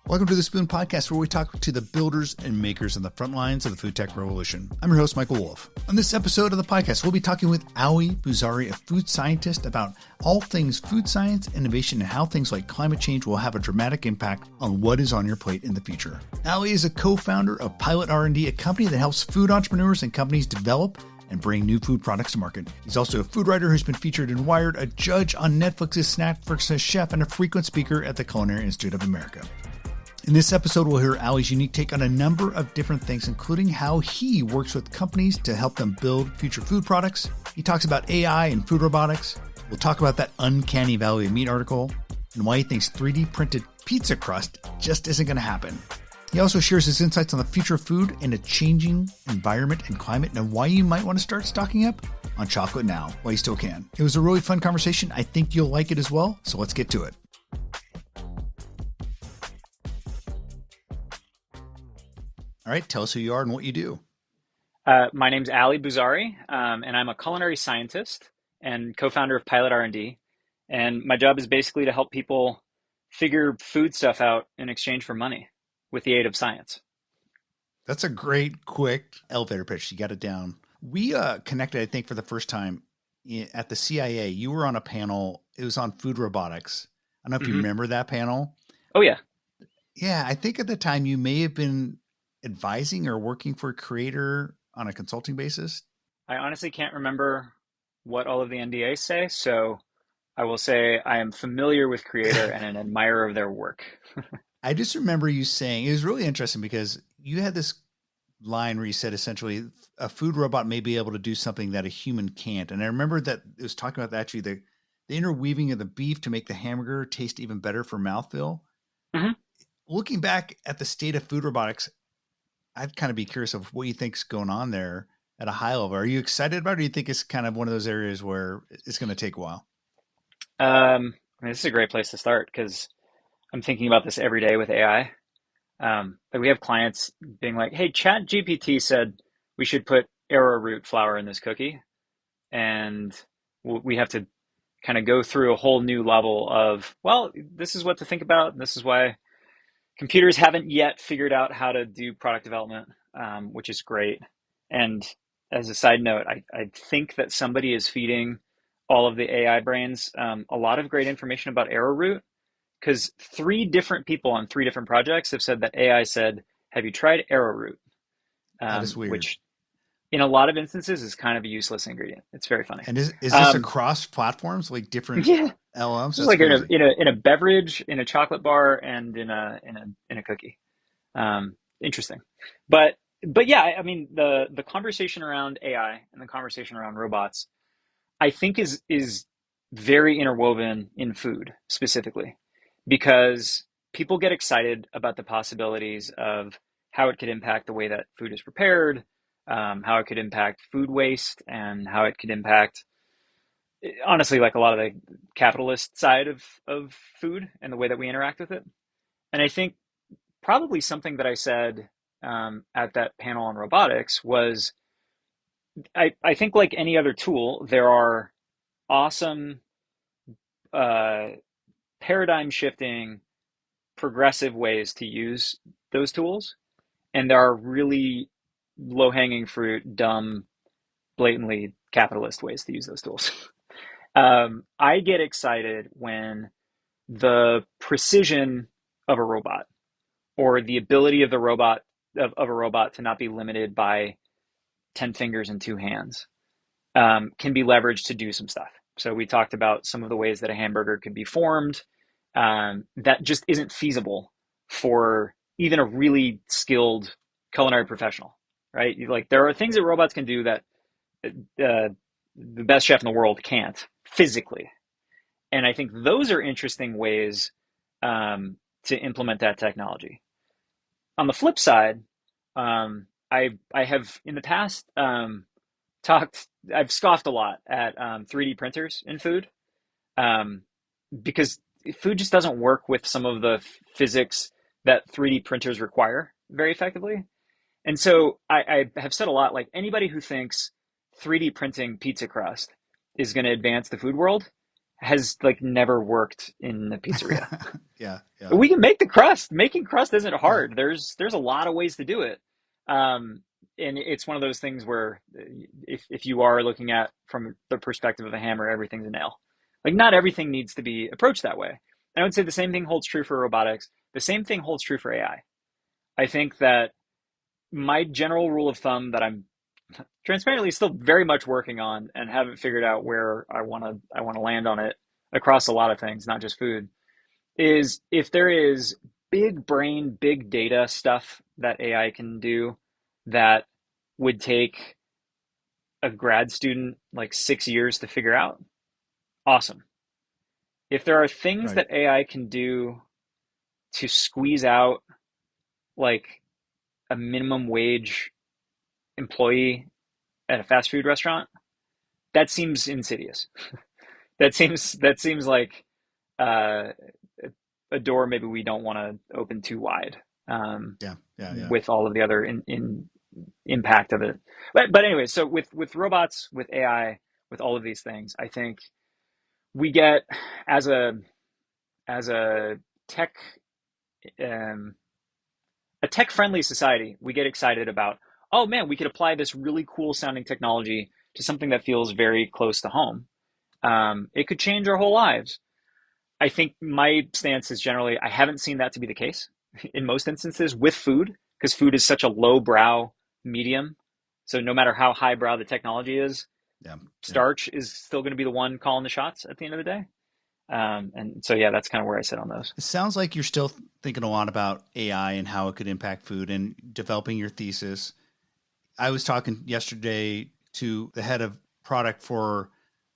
Welcome to the Spoon Podcast, where we talk to the builders and makers on the front lines of the food tech revolution. I'm your host, Michael Wolf. On this episode of the podcast, we'll be talking with Ali Bouzari, a food scientist, about all things food science, innovation, and how things like climate change will have a dramatic impact on what is on your plate in the future. Ali is a co-founder of Pilot R&D, a company that helps food entrepreneurs and companies develop and bring new food products to market. He's also a food writer who's been featured in Wired, a judge on Netflix's Snack vs. Chef, and a frequent speaker at the Culinary Institute of America. In this episode, we'll hear Ali's unique take on a number of different things, including how he works with companies to help them build future food products. He talks about AI and food robotics. We'll talk about that uncanny valley of meat article and why he thinks 3D printed pizza crust just isn't going to happen. He also shares his insights on the future of food in a changing environment and climate, and why you might want to start stocking up on chocolate now while you still can. It was a really fun conversation. I think you'll like it as well. So let's get to it. All right, tell us who you are and what you do. My name's Ali Bouzari, and I'm a culinary scientist and co-founder of Pilot R&D. And my job is basically to help people figure food stuff out in exchange for money with the aid of science. That's a great, quick elevator pitch. You got it down. We connected, I think, for the first time at the CIA. You were on a panel. It was on food robotics. I don't know if you remember that panel. Oh, yeah. Yeah, I think at the time you may have been advising or working for a creator on a consulting basis. I honestly can't remember what all of the NDAs say, so I will say I am familiar with Creator and an admirer of their work. I just remember you saying, it was really interesting because you had this line where you said essentially a food robot may be able to do something that a human can't. And I remember that it was talking about actually the interweaving of the beef to make the hamburger taste even better for mouthfeel. Mm-hmm. Looking back at the state of food robotics, I'd kind of be curious of what you think's going on there at a high level. Are you excited about it, or do you think it's kind of one of those areas where it's going to take a while? This is a great place to start because I'm thinking about this every day with AI. Like we have clients being like, hey, ChatGPT said we should put arrowroot flour in this cookie. And we have to kind of go through a whole new level of, well, this is what to think about. And this is why computers haven't yet figured out how to do product development, which is great. And as a side note, I think that somebody is feeding all of the AI brains a lot of great information about arrowroot, because 3 different people on 3 different projects have said that AI said, have you tried arrowroot? That is weird. Which in a lot of instances is kind of a useless ingredient. It's very funny. And is this across platforms, like different LLMs? It's like in a beverage, in a chocolate bar, and in a cookie. Interesting, but yeah, I mean the conversation around AI and the conversation around robots, I think is very interwoven in food specifically, because people get excited about the possibilities of how it could impact the way that food is prepared, how it could impact food waste, and how it could impact, honestly, like a lot of the capitalist side of food and the way that we interact with it. And I think probably something that I said at that panel on robotics was, I think like any other tool, there are awesome paradigm shifting, progressive ways to use those tools. And there are really low hanging fruit, dumb, blatantly capitalist ways to use those tools. I get excited when the precision of a robot, or the ability of the robot of a robot to not be limited by 10 fingers and 2 hands, can be leveraged to do some stuff. So we talked about some of the ways that a hamburger could be formed that just isn't feasible for even a really skilled culinary professional, right? Like there are things that robots can do that the best chef in the world can't physically. And I think those are interesting ways to implement that technology. On the flip side, I have in the past I've scoffed a lot at 3D printers in food, because food just doesn't work with some of the physics that 3D printers require very effectively. And so I have said a lot, like anybody who thinks 3D printing pizza crust is going to advance the food world has like never worked in the pizzeria. Yeah, yeah, We can make the crust. Making crust isn't right. hard. There's a lot of ways to do it. Um, and it's one of those things where if you are looking at from the perspective of a hammer, everything's a nail. Like not everything needs to be approached that way. And I would say the same thing holds true for robotics. The same thing holds true for AI. I think that my general rule of thumb that I'm transparently still very much working on and haven't figured out where I want to land on it across a lot of things, not just food, is if there is big brain, big data stuff that AI can do that would take a grad student like 6 years to figure out, awesome. If there are things Right. that AI can do to squeeze out like a minimum wage employee at a fast food restaurant, that seems insidious. That seems like uh, a door maybe we don't want to open too wide, Yeah, yeah, yeah. with all of the other in impact of it. But anyway, so with robots, with AI, with all of these things, I think we get as a tech um, a tech friendly society, we get excited about, oh man, we could apply this really cool sounding technology to something that feels very close to home. It could change our whole lives. I think my stance is generally I haven't seen that to be the case in most instances with food, because food is such a low brow medium. So no matter how high brow the technology is, Yeah, yeah. starch is still going to be the one calling the shots at the end of the day. And so yeah, that's kind of where I sit on those. It sounds like you're still thinking a lot about AI and how it could impact food and developing your thesis. I was talking yesterday to the head of product for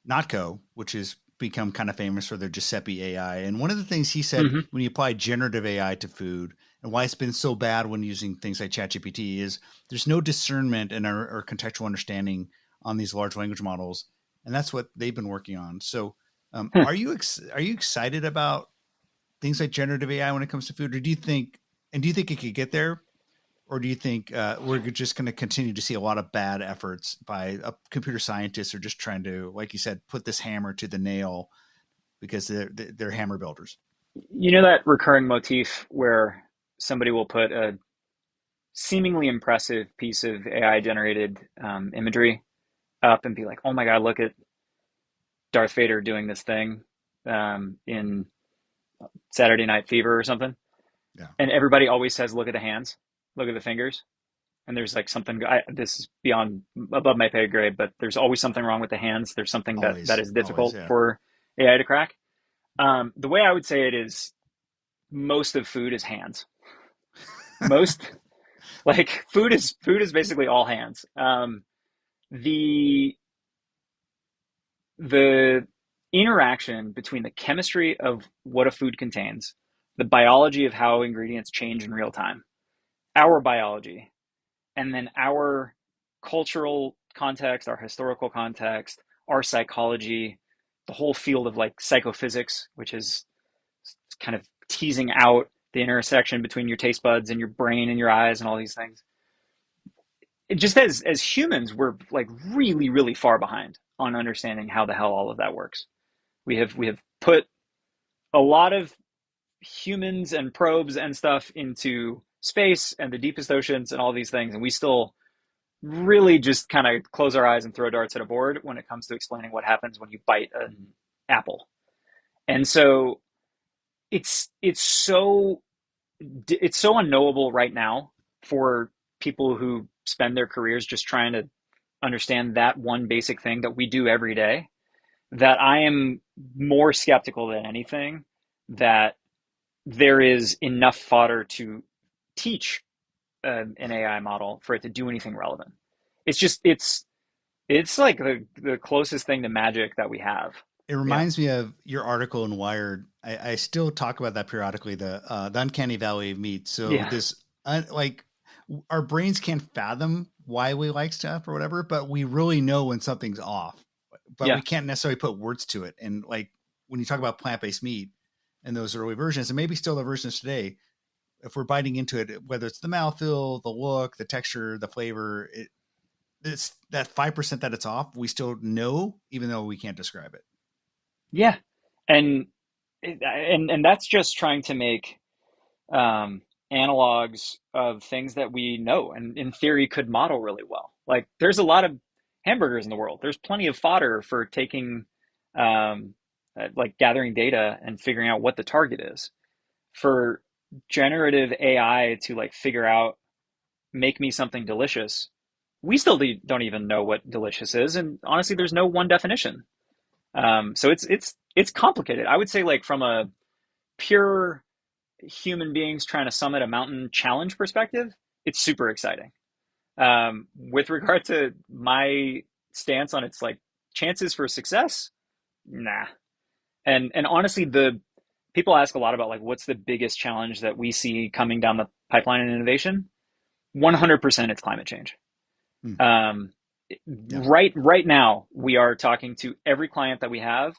Notco, which has become kind of famous for their Giuseppe AI. And one of the things he said Mm-hmm. when you apply generative AI to food and why it's been so bad when using things like ChatGPT is there's no discernment and or contextual understanding on these large language models. And that's what they've been working on. So are you excited about things like generative AI when it comes to food, or do you think it could get there, or do you think we're just going to continue to see a lot of bad efforts by computer scientists who are just trying to, like you said, put this hammer to the nail because they're hammer builders? You know that recurring motif where somebody will put a seemingly impressive piece of AI generated imagery up and be like, "Oh my God, look at Darth Vader doing this thing in Saturday Night Fever or something," Yeah, and everybody always says, "Look at the hands, look at the fingers." And there's like something. This is beyond above my pay grade, but there's always something wrong with the hands. There's something that is always, difficult yeah. for AI to crack. The way I would say it is, most of food is hands. Most like food is basically all hands. The the interaction between the chemistry of what a food contains, the biology of how ingredients change in real time, our biology, and then our cultural context, our historical context, our psychology, the whole field of like psychophysics, which is kind of teasing out the intersection between your taste buds and your brain and your eyes and all these things. It just as humans, we're like really, really far behind on understanding how the hell all of that works. We have put a lot of humans and probes and stuff into space and the deepest oceans and all these things, and we still really just kind of close our eyes and throw darts at a board when it comes to explaining what happens when you bite an apple. And so it's it's so unknowable right now for people who spend their careers just trying to understand that one basic thing that we do every day, that I am more skeptical than anything that there is enough fodder to teach an Yeah. AI model for it to do anything relevant. It's just it's like the closest thing to magic that we have. It Yeah. reminds me of your article in Wired. I still talk about that periodically, the uncanny valley of meat. So Yeah. this, like, our brains can't fathom why we like stuff or whatever, but we really know when something's off. But we Yeah. can't necessarily put words to it. And like when you talk about plant-based meat and those early versions, and maybe still the versions today, if we're biting into it, whether it's the mouthfeel, the look, the texture, the flavor, it's that 5% that it's off. We still know, even though we can't describe it. Yeah. And and that's just trying to make um, analogs of things that we know and in theory could model really well. Like there's a lot of hamburgers in the world. There's plenty of fodder for taking, like gathering data and figuring out what the target is. For generative AI to like figure out, make me something delicious, we still don't even know what delicious is. And honestly, there's no one definition. So it's complicated. I would say like from a pure human beings trying to summit a mountain challenge perspective, it's super exciting. With regard to my stance on its like chances for success, nah. And honestly, the people ask a lot about like what's the biggest challenge that we see coming down the pipeline in innovation. 100% it's climate change. Hmm. Um, Yeah. right now, we are talking to every client that we have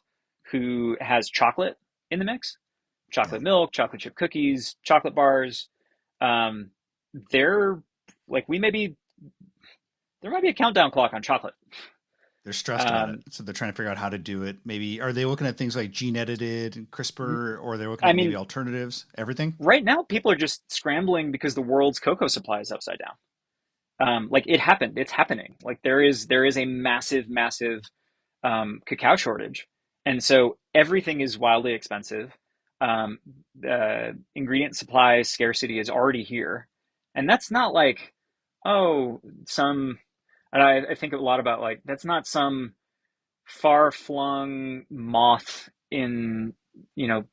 who has chocolate in the mix, Yeah. chocolate milk, chocolate chip cookies, chocolate bars. Um, they're like, there might be a countdown clock on chocolate. They're stressed about it. Um, So they're trying to figure out how to do it. Maybe are they looking at things like gene edited and CRISPR, or they're looking I at maybe mean, alternatives? Everything? right now, people are just scrambling because the world's cocoa supply is upside down. Like it happened, it's happening. Like there is a massive cacao shortage, and so everything is wildly expensive. The ingredient supply scarcity is already here, and that's not like, oh, some. And I think a lot about like that's not some far flung moth in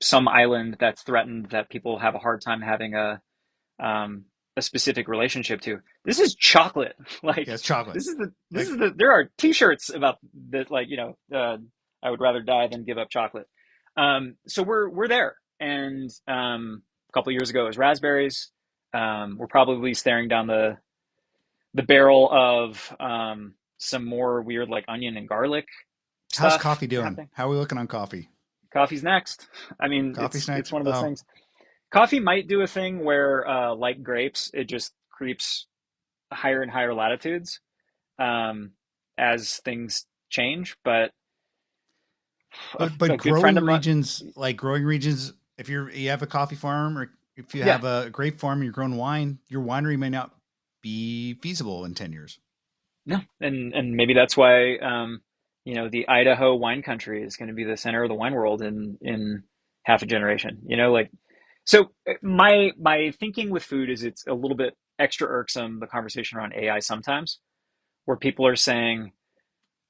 some island that's threatened that people have a hard time having um, a specific relationship to. This is chocolate. Yeah, Like it's chocolate. Like, there are T-shirts about that. Like I would rather die than give up chocolate. So we're there. And a couple of years ago it was raspberries. We're probably staring down the barrel of some more weird like onion and garlic how's stuff coffee doing? happening. How are we looking on coffee? Coffee's next. I mean, Coffee it's snacks? one of those Oh, things. Coffee might do a thing where, like grapes, it just creeps higher and higher latitudes um, as things change. But but a good friend growing of mine, regions, like growing regions, if you have a coffee farm, or if you yeah, have a grape farm and you're growing wine, your winery may not be feasible in 10 years. no, and maybe that's why the Idaho wine country is going to be the center of the wine world in half a generation. Like so. My thinking with food is it's a little bit extra irksome, the conversation around AI sometimes, where people are saying,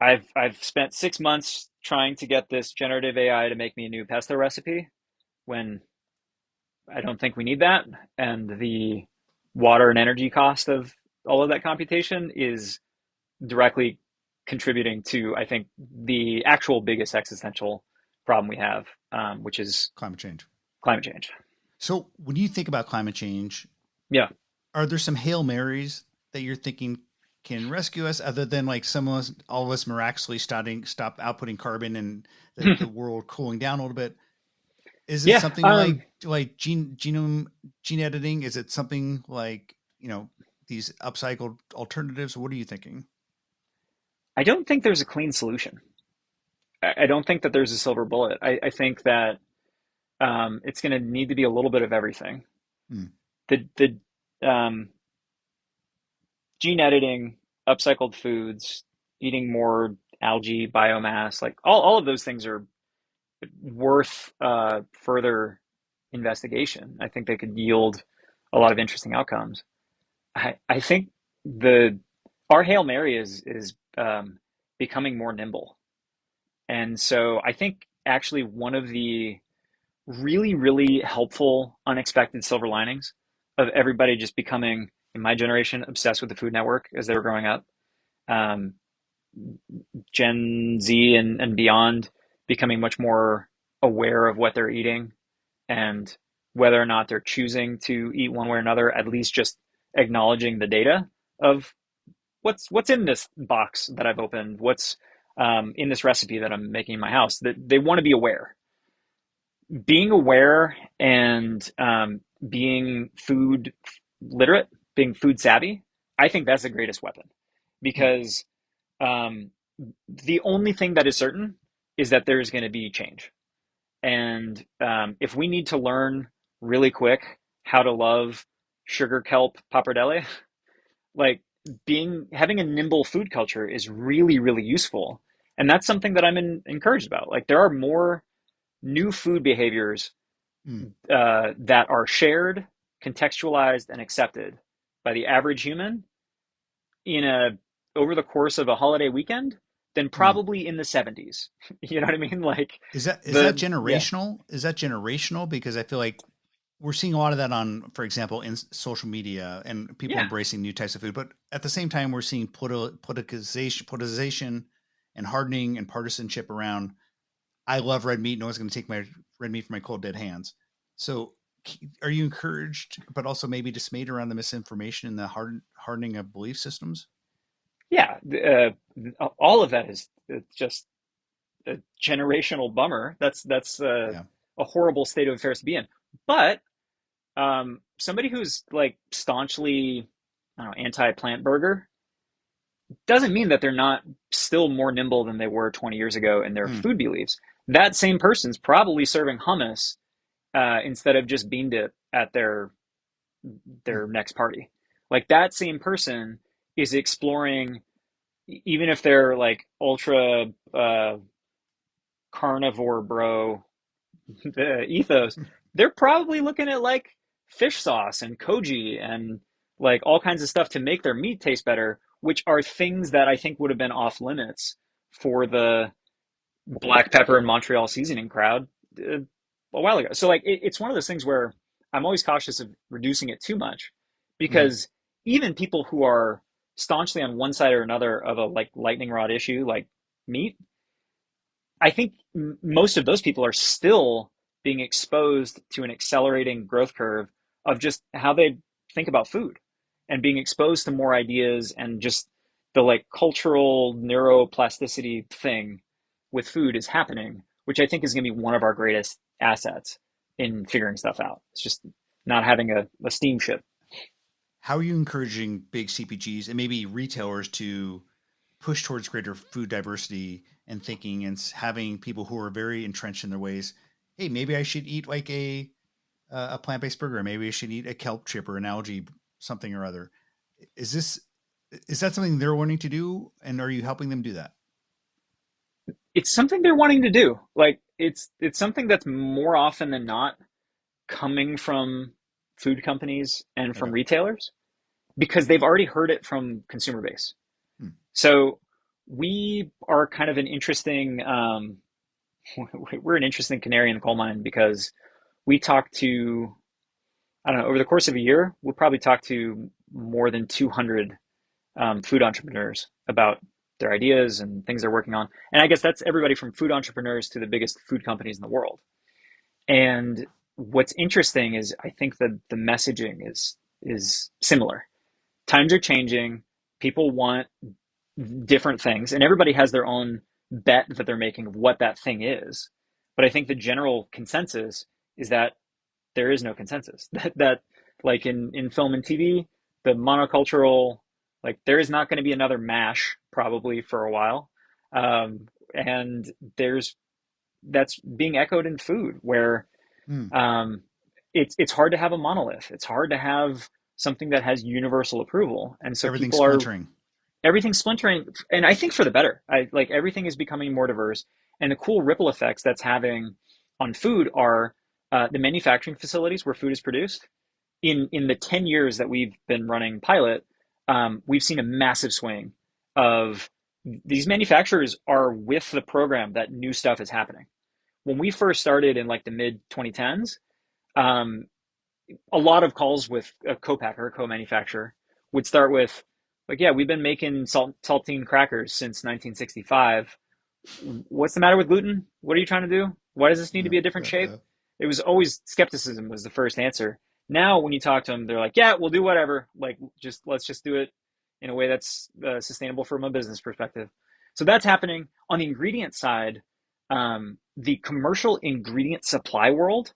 I've spent 6 months trying to get this generative AI to make me a new pesto recipe when I don't think we need that. And the water and energy cost of all of that computation is directly contributing to, I think, the actual biggest existential problem we have, which is Climate change. climate change. So when you think about climate change, Yeah. are there some Hail Marys that you're thinking can rescue us, other than like all of us miraculously stop outputting carbon and the world cooling down a little bit? Is it Yeah. something like gene editing? Is it something like, these upcycled alternatives? What are you thinking? I don't think there's a clean solution. I don't think that there's a silver bullet. I think that it's going to need to be a little bit of everything. Hmm. The gene editing, upcycled foods, eating more algae, biomass, like all of those things are worth further investigation. I think they could yield a lot of interesting outcomes. I think the our Hail Mary is becoming more nimble. And so I think actually one of the really helpful unexpected silver linings of everybody just becoming, in my generation, obsessed with the Food Network as they were growing up, um, Gen Z and beyond becoming much more aware of what they're eating and whether or not they're choosing to eat one way or another, at least just acknowledging the data of what's in this box that I've opened, what's in this recipe that I'm making in my house. That they want to be aware. Being aware and being food literate, being food savvy, I think that's the greatest weapon Hmm. because um, the only thing that is certain is that there's going to be change. And if we need to learn really quick how to love sugar kelp pappardelle, like having a nimble food culture is really, really useful. And that's something that encouraged about. Like there are more new food behaviors Mm. that are shared, contextualized, and accepted by the average human in a over the course of a holiday weekend than Mm. probably in the 70s. You know what I mean? Like Is that yeah, generational? Is that generational? Because I feel like we're seeing a lot of that on, for example, in social media and people yeah, embracing new types of food. But at the same time, we're seeing politicization and hardening and partisanship around. I love red meat. No one's going to take my red meat from my cold dead hands. So, are you encouraged, but also maybe dismayed around the misinformation and the hardening of belief systems? yeah. All of that is just a generational bummer. That's Yeah. a horrible state of affairs to be in. But somebody who's like staunchly, I don't know, anti-plant burger doesn't mean that they're not still more nimble than they were 20 years ago in their Mm. food beliefs. That same person's probably serving hummus instead of just bean dip at Mm. their next party. Like that same person is exploring, even if they're like ultra carnivore bro ethos, they're probably looking at like fish sauce and koji and like all kinds of stuff to make their meat taste better, which are things that I think would have been off limits for the black pepper and Montreal seasoning crowd a while ago. So like it's one of those things where I'm always cautious of reducing it too much Mm. because even people who are staunchly on one side or another of a like lightning rod issue like meat, I think most of those people are still being exposed to an accelerating growth curve of just how they think about food and being exposed to more ideas and just the like cultural neuroplasticity thing with food is happening, which I think is going to be one of our greatest assets in figuring stuff out. It's just not having a steamship. How are you encouraging big CPGs and maybe retailers to push towards greater food diversity and thinking, and having people who are very entrenched in their ways? Hey, maybe I should eat like a plant based burger. Maybe I should eat a kelp chip or an algae something or other. Is this is that something they're wanting to do, and are you helping them do that? It's something they're wanting to do. Like it's something that's more often than not coming from food companies and from Okay. retailers because they've already heard it from consumer base. Hmm. So we are kind of an interesting we're an interesting canary in the coal mine because we talk to, I don't know, over the course of a year we'll probably talk to more than 200 food entrepreneurs about their ideas and things they're working on, and I guess that's everybody from food entrepreneurs to the biggest food companies in the world. And what's interesting is I think that the messaging is similar. Times are changing. People want different things, and everybody has their own bet that they're making of what that thing is. But I think the general consensus is that there is no consensus. That like in film and TV, the monocultural, like there is not going to be another MASH probably for a while, and there's that's being echoed in food where Hmm. um, it's hard to have a monolith. It's hard to have something that has universal approval, and so Everything's people are splintering. everything's splintering, and I think for the better. I like everything is becoming more diverse, and the cool ripple effects that's having on food are the manufacturing facilities where food is produced. In the 10 years that we've been running Pilot, we've seen a massive swing of these manufacturers are with the program that new stuff is happening. When we first started in like the mid 2010s, um, a lot of calls with a co-packer, a co-manufacturer, would start with, like, yeah, we've been making saltine crackers since 1965. What's the matter with gluten? What are you trying to do? Why does this need to Yeah. be a different shape? It was always skepticism was the first answer. Now, when you talk to them, they're like, yeah, we'll do whatever. Like, just let's just do it in a way that's sustainable from a business perspective. So that's happening on the ingredient side. The commercial ingredient supply world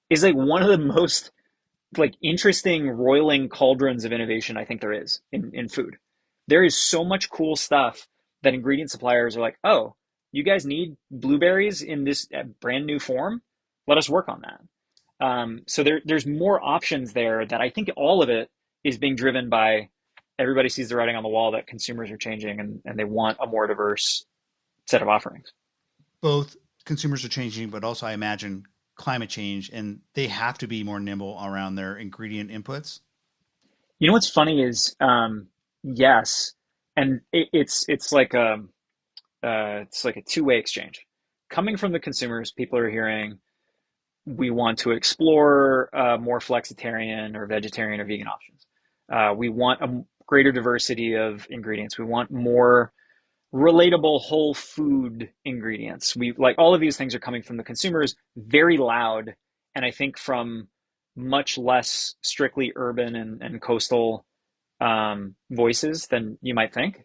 is like one of the most like interesting roiling cauldrons of innovation I think there is in food. There is so much cool stuff that ingredient suppliers are like, oh, you guys need blueberries in this brand new form? Let us work on that. So there's more options there that I think all of it is being driven by everybody sees the writing on the wall that consumers are changing and they want a more diverse set of offerings. Both consumers are changing, but also I imagine climate change, and they have to be more nimble around their ingredient inputs. You know what's funny is yes, and it's like a two-way exchange. Coming from the consumers, people are hearing we want to explore more flexitarian or vegetarian or vegan options. We want a greater diversity of ingredients. We want more relatable whole food ingredients. We like all of these things are coming from the consumers very loud, and I think from much less strictly urban and coastal voices than you might think.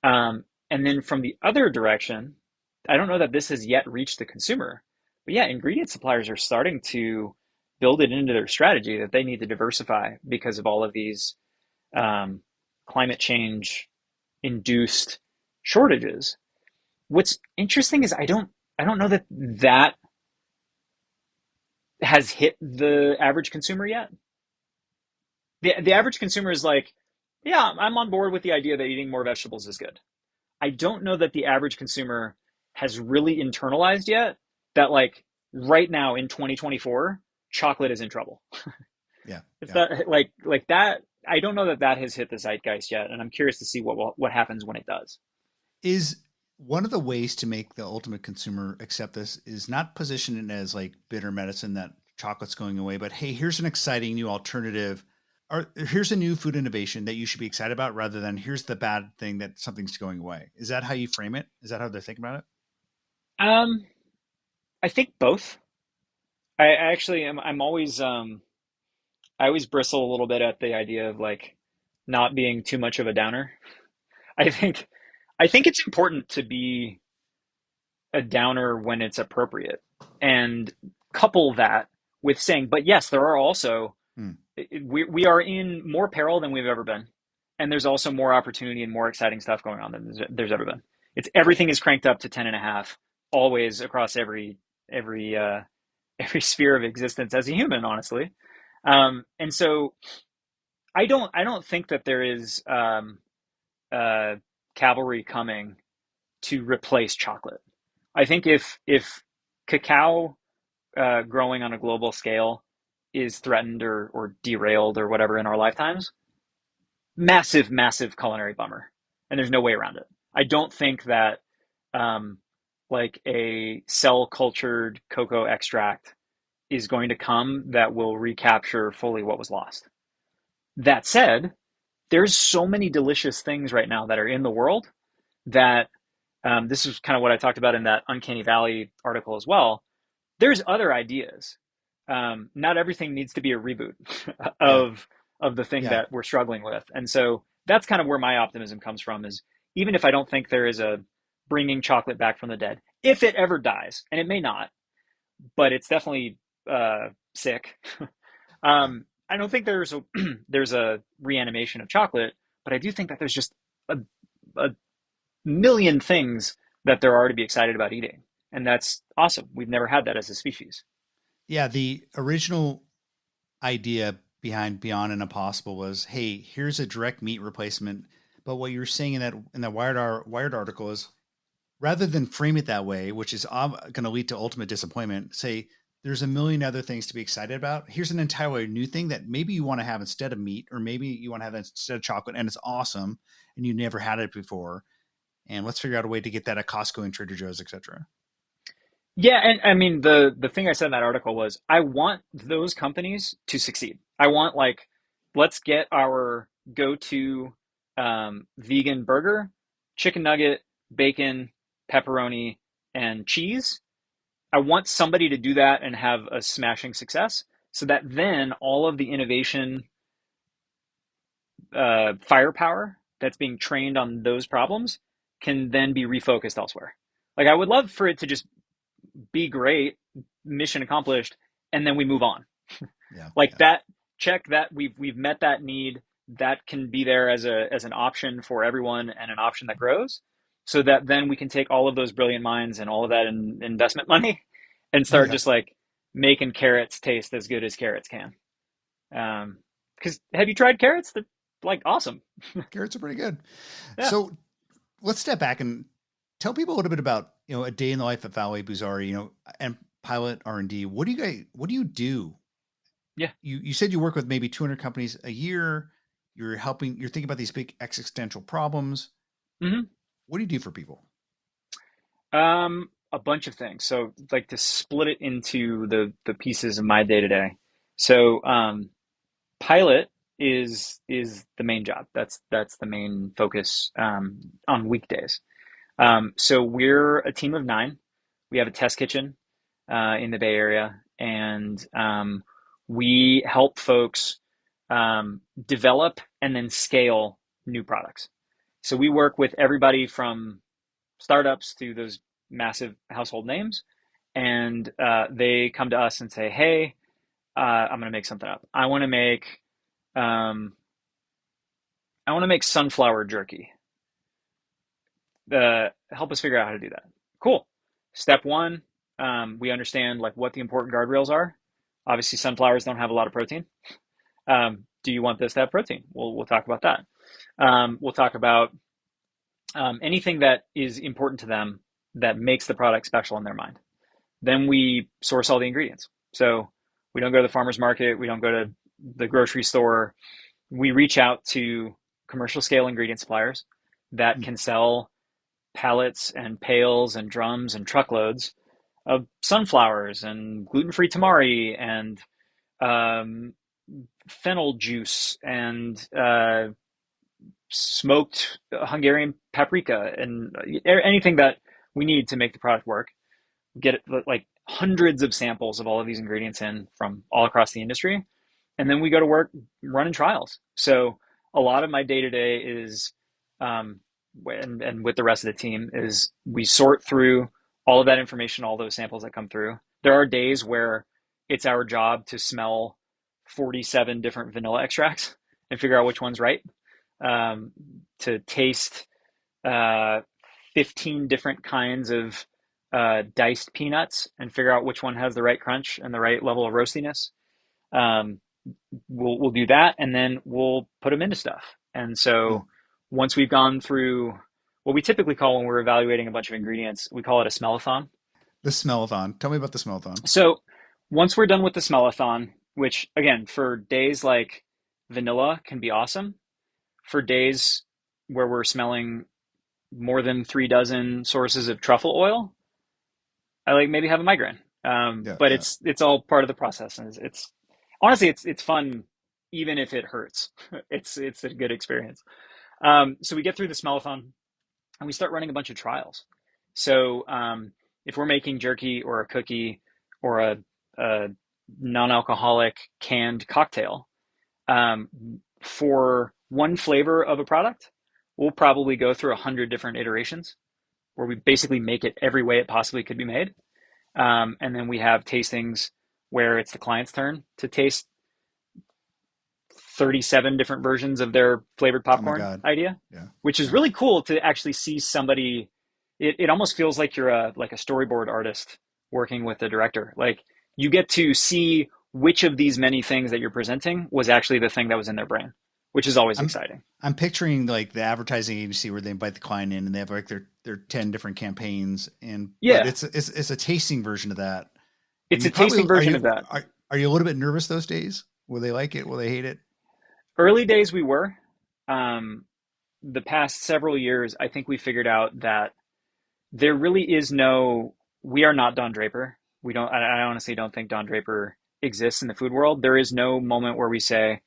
And then from the other direction, I don't know that this has yet reached the consumer, but yeah, ingredient suppliers are starting to build it into their strategy that they need to diversify because of all of these um, climate change induced shortages. What's interesting is I don't know that that has hit the average consumer yet. The Yeah. average consumer is like, yeah, I'm on board with the idea that eating more vegetables is good. I don't know that the average consumer has really internalized yet that like right now in 2024, chocolate is in trouble. Yeah. It's Yeah. that like that. I don't know that that has hit the zeitgeist yet, and I'm curious to see what happens when it does. Is one of the ways to make the ultimate consumer accept this is not position it as like bitter medicine that chocolate's going away, but hey, here's an exciting new alternative. Or here's a new food innovation that you should be excited about rather than here's the bad thing that something's going away. Is that how you frame it? Is that how they're thinking about it? Um, I think both. I actually am. I'm always I always bristle a little bit at the idea of like not being too much of a downer. I think I think it's important to be a downer when it's appropriate and couple that with saying, but yes, there are also Hmm. we are in more peril than we've ever been, and there's also more opportunity and more exciting stuff going on than there's ever been. It's everything is cranked up to 10 and a half always across every every sphere of existence as a human, honestly. And so I don't think that there is uh, cavalry coming to replace chocolate. I think if cacao growing on a global scale is threatened or derailed or whatever in our lifetimes, massive, massive culinary bummer. And there's no way around it. I don't think that um, like a cell cultured cocoa extract is going to come that will recapture fully what was lost. That said, there's so many delicious things right now that are in the world that this is kind of what I talked about in that Uncanny Valley article as well. There's other ideas. Not everything needs to be a reboot Yeah. of the thing Yeah. that we're struggling with, and so that's kind of where my optimism comes from. Is even if I don't think there is a bringing chocolate back from the dead, if it ever dies, and it may not, but it's definitely sick. Yeah. I don't think there's a there's a reanimation of chocolate, but I do think that there's just a, a million things that there are to be excited about eating, and that's awesome. We've never had that as a species. Yeah. The original idea behind Beyond and Impossible was, hey, here's a direct meat replacement. But what you're saying in that Wired article is rather than frame it that way, which is going to lead to ultimate disappointment, say there's a million other things to be excited about. Here's an entirely new thing that maybe you want to have instead of meat, or maybe you want to have it instead of chocolate, and it's awesome, and you never had it before. And let's figure out a way to get that at Costco and Trader Joe's, etc. Yeah, and I mean the thing I said in that article was I want those companies to succeed. I want like let's get our go-to vegan burger, chicken nugget, bacon, pepperoni, and cheese. I want somebody to do that and have a smashing success so that then all of the innovation firepower that's being trained on those problems can then be refocused elsewhere. Like I would love for it to just be great, mission accomplished, and then we move on. Yeah, Like yeah, that, check that we've met that need. That can be there as a as an option for everyone and an option that grows, so that then we can take all of those brilliant minds and all of that investment money and start yeah, just like making carrots taste as good as carrots can. Because have you tried carrots? They're like awesome. Carrots are pretty good. Yeah. So let's step back and tell people a little bit about, a day in the life of Fowey Bouzari, and Pilot R&D. What do you do? Yeah. You said you work with maybe 200 companies a year. You're thinking about these big existential problems. Hmm. What do you do for people? A bunch of things. So like to split it into the pieces of my day to day. So pilot is the main job. That's the main focus on weekdays. So we're a team of 9. We have a test kitchen in the Bay Area, and we help folks develop and then scale new products. So we work with everybody from startups to those massive household names, and they come to us and say, "Hey, I'm going to make something up. Um, I want to make sunflower jerky. Help us figure out how to do that." Cool. Step one, we understand like what the important guardrails are. Obviously, sunflowers don't have a lot of protein. Do you want this to have protein? We'll talk about that. We'll talk about anything that is important to them that makes the product special in their mind. Then we source all the ingredients. So we don't go to the farmer's market. We don't go to the grocery store. We reach out to commercial scale ingredient suppliers that Mm. can sell pallets and pails and drums and truckloads of sunflowers and gluten-free tamari and um, fennel juice and smoked Hungarian paprika and anything that we need to make the product work. Get like hundreds of samples of all of these ingredients in from all across the industry, and then we go to work running trials. So a lot of my day to day is, and with the rest of the team, is we sort through all of that information, all those samples that come through. There are days where it's our job to smell 47 different vanilla extracts and figure out which one's right, to taste uh, 15 different kinds of diced peanuts and figure out which one has the right crunch and the right level of roastiness. Um, we'll do that, and then we'll put them into stuff. And Mm. so once we've gone through what we typically call, when we're evaluating a bunch of ingredients, we call it a smellathon. The smellathon. Tell me about the smellathon. So once we're done with the smellathon, which again for days like vanilla can be awesome, for days where we're smelling more than 3 dozen sources of truffle oil, I like maybe have a migraine. Yeah, But yeah. it's all part of the process, and it's honestly it's fun, even if it hurts. It's a good experience. So we get through the smellathon and we start running a bunch of trials. So if we're making jerky or a cookie or a non-alcoholic canned cocktail, um, for one flavor of a product, we'll probably go through 100 different iterations where we basically make it every way it possibly could be made. And then we have tastings where it's the client's turn to taste 37 different versions of their flavored Oh my popcorn God. idea, Yeah. which is Yeah. really cool to actually see somebody. It almost feels like you're a storyboard artist working with the director. Like you get to see which of these many things that you're presenting was actually the thing that was in their brain, which is always I'm exciting. I'm picturing like the advertising agency where they invite the client in and they have like their 10 different campaigns, but Yeah, it's a tasting version of that. And it's you a probably tasting version of that. are you a little bit nervous those days? Will they like it? Will they hate it? Early days we were. Um, the past several years, I think we figured out that there really is no, we are not Don Draper. We don't, I honestly don't think Don Draper exists in the food world. There is no moment where we say,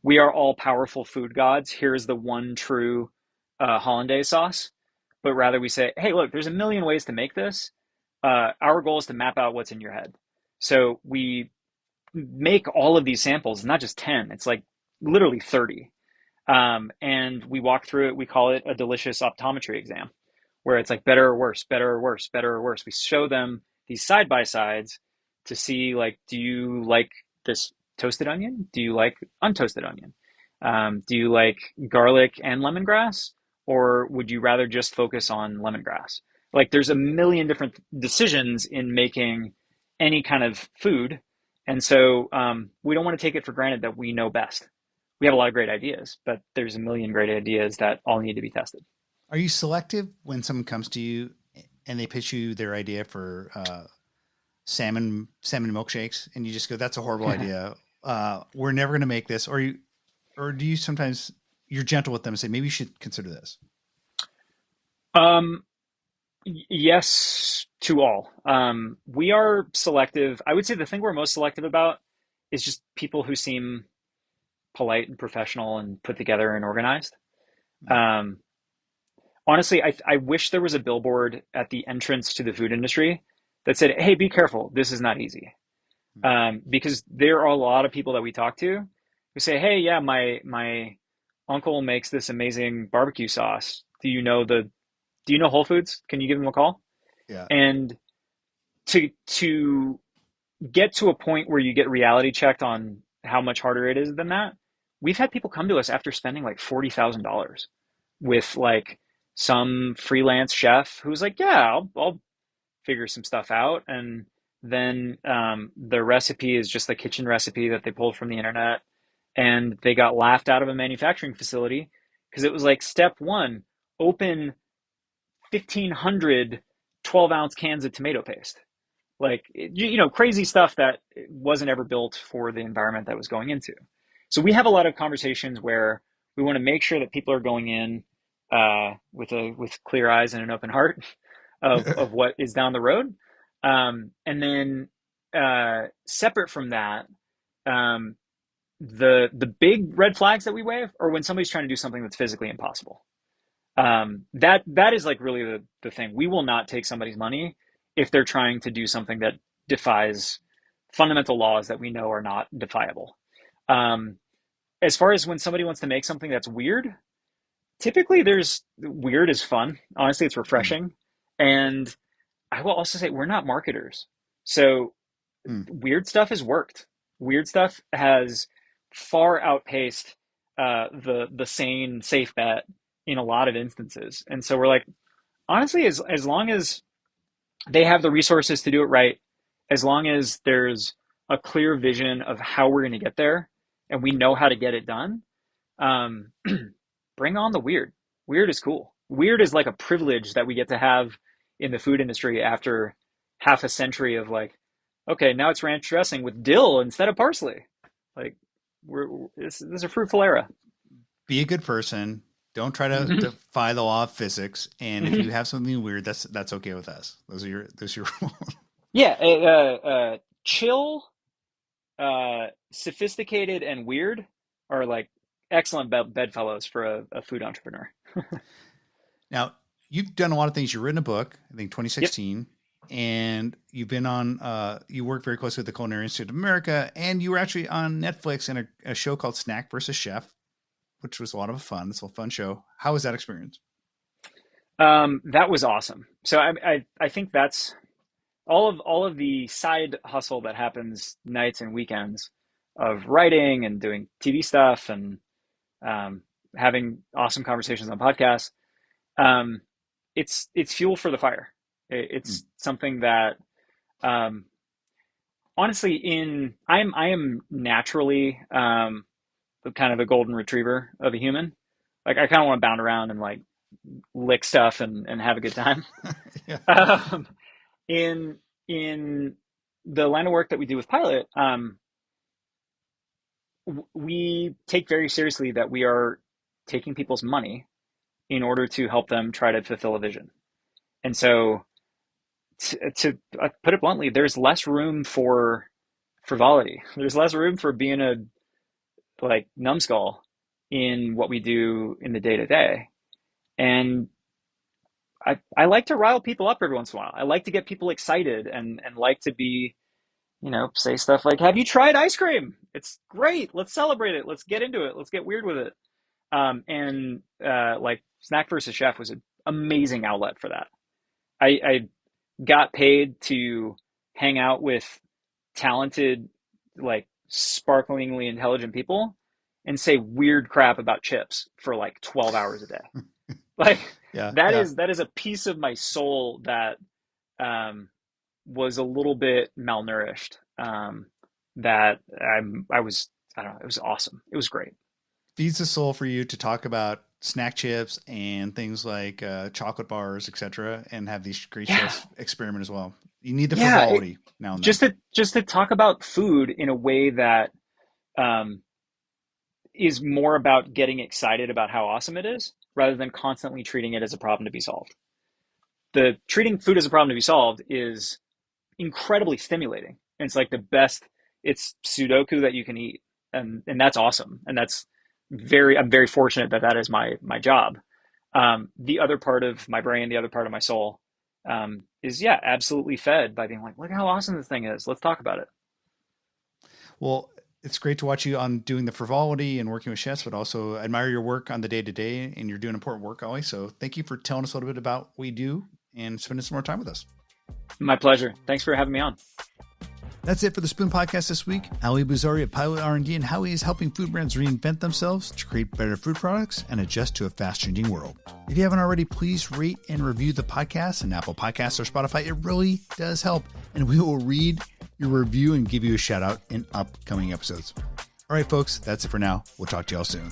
we are all powerful food gods. Here's the one true hollandaise sauce. But rather we say, hey, look, there's a million ways to make this. Our goal is to map out what's in your head. So we make all of these samples, not just 10, it's like literally 30. And we walk through it. We call it a delicious optometry exam, where it's like better or worse, better or worse, better or worse. We show them these side by sides to see, like, do you like this toasted onion? Do you like untoasted onion? Do you like garlic and lemongrass? Or would you rather just focus on lemongrass? Like, there's a million different decisions in making any kind of food. And so we don't want to take it for granted that we know best. We have a lot of great ideas, but there's a million great ideas that all need to be tested. Are you selective when someone comes to you and they pitch you their idea for salmon milkshakes, and you just go, "That's a horrible idea. We're never going to make this," or do you sometimes you're gentle with them and say, "Maybe you should consider this"? um, yes to all. We are selective. I would say the thing we're most selective about is just people who seem polite and professional and put together and organized. Mm, Um, Honestly, I wish there was a billboard at the entrance to the food industry that said, "Hey, be careful. This is not easy." mm, Because there are a lot of people that we talk to who say, "Hey, yeah, my uncle makes this amazing barbecue sauce. Do you know Whole Foods? Can you give them a call?" yeah. And to get to a point where you get reality checked on how much harder it is than that, we've had people come to us after spending like $40,000 with like some freelance chef who's like, "Yeah, I'll figure some stuff out." And then the recipe is just the kitchen recipe that they pulled from the internet. And they got laughed out of a manufacturing facility because it was like step one, open 1,500 12-ounce cans of tomato paste. Like, crazy stuff that wasn't ever built for the environment that was going into. So we have a lot of conversations where we want to make sure that people are going in with clear eyes and an open heart of what is down the road. And then separate from that, um, the big red flags that we wave are when somebody's trying to do something that's physically impossible. That is like really the thing. We will not take somebody's money if they're trying to do something that defies fundamental laws that we know are not defiable. Um, as far as when somebody wants to make something that's weird, typically there's weird is fun. Honestly, it's Mm, refreshing. And I will also say we're not marketers. So mm. weird stuff has worked. Weird stuff has far outpaced the sane, safe bet in a lot of instances. And so we're like, honestly, as long as they have the resources to do it right, as long as there's a clear vision of how we're going to get there, and we know how to get it done, um, bring on the weird. Weird is cool. Weird is like a privilege that we get to have in the food industry after half a century of like, okay, now it's ranch dressing with dill instead of parsley. Like, this is a fruitful era. Be a good person. Don't try to Mm-hmm. defy the law of physics. And if Mm-hmm. you have something weird, that's okay with us. Those are your rules. Yeah, chill, sophisticated, and weird are like excellent bedfellows for a food entrepreneur. Now, you've done a lot of things. You've written a book, I think Yep. 2016, and you've been on, you work very closely with the Culinary Institute of America, and you were actually on Netflix in a show called Snack versus Chef, which was a lot of fun. It's a fun show. How was that experience? That was awesome. So I think that's all of the side hustle that happens nights and weekends of writing and doing TV stuff and um, having awesome conversations on podcasts. Um, it's fuel for the fire. Mm, It's something that um, honestly in I am naturally the kind of a golden retriever of a human. Like I kind of want to bound around and like lick stuff and have a good time. yeah. Um, in in the line of work that we do with Pilot, we take very seriously that we are taking people's money in order to help them try to fulfill a vision. And so, to put it bluntly, there's less room for frivolity. There's less room for being a like numbskull in what we do in the day to day. And I like to rile people up every once in a while. I like to get people excited and like to be, say stuff like, "Have you tried ice cream? It's great. Let's celebrate it. Let's get into it. Let's get weird with it." And like Snack versus Chef was an amazing outlet for that. I got paid to hang out with talented, like sparklingly intelligent people and say weird crap about chips for like 12 hours a day. Like Yeah. that Yeah. is that is a piece of my soul that um was a little bit malnourished. That I was, I don't know, it was awesome. It was great. Feeds the soul for you to talk about snack chips and things like chocolate bars, etc., and have these great Yeah. chefs experiment as well. You need the Yeah. frivolity now and then. Just to talk about food in a way that um, is more about getting excited about how awesome it is rather than constantly treating it as a problem to be solved. The treating food as a problem to be solved is incredibly stimulating. And it's like the best, it's Sudoku that you can eat. And that's awesome. And I'm very fortunate that that is my job. The other part of my brain, the other part of my soul, is yeah, absolutely fed by being like, look how awesome this thing is. Let's talk about it. Well, it's great to watch you on doing the frivolity and working with chefs, but also admire your work on the day to day, and you're doing important work always. So thank you for telling us a little bit about what we do and spending some more time with us. My pleasure. Thanks for having me on. That's it for the Spoon Podcast this week. Ali Bouzari at Pilot R&D and how he is helping food brands reinvent themselves to create better food products and adjust to a fast-changing world. If you haven't already, please rate and review the podcast on Apple Podcasts or Spotify. It really does help, and we will read your review and give you a shout-out in upcoming episodes. All right, folks, that's it for now. We'll talk to y'all soon.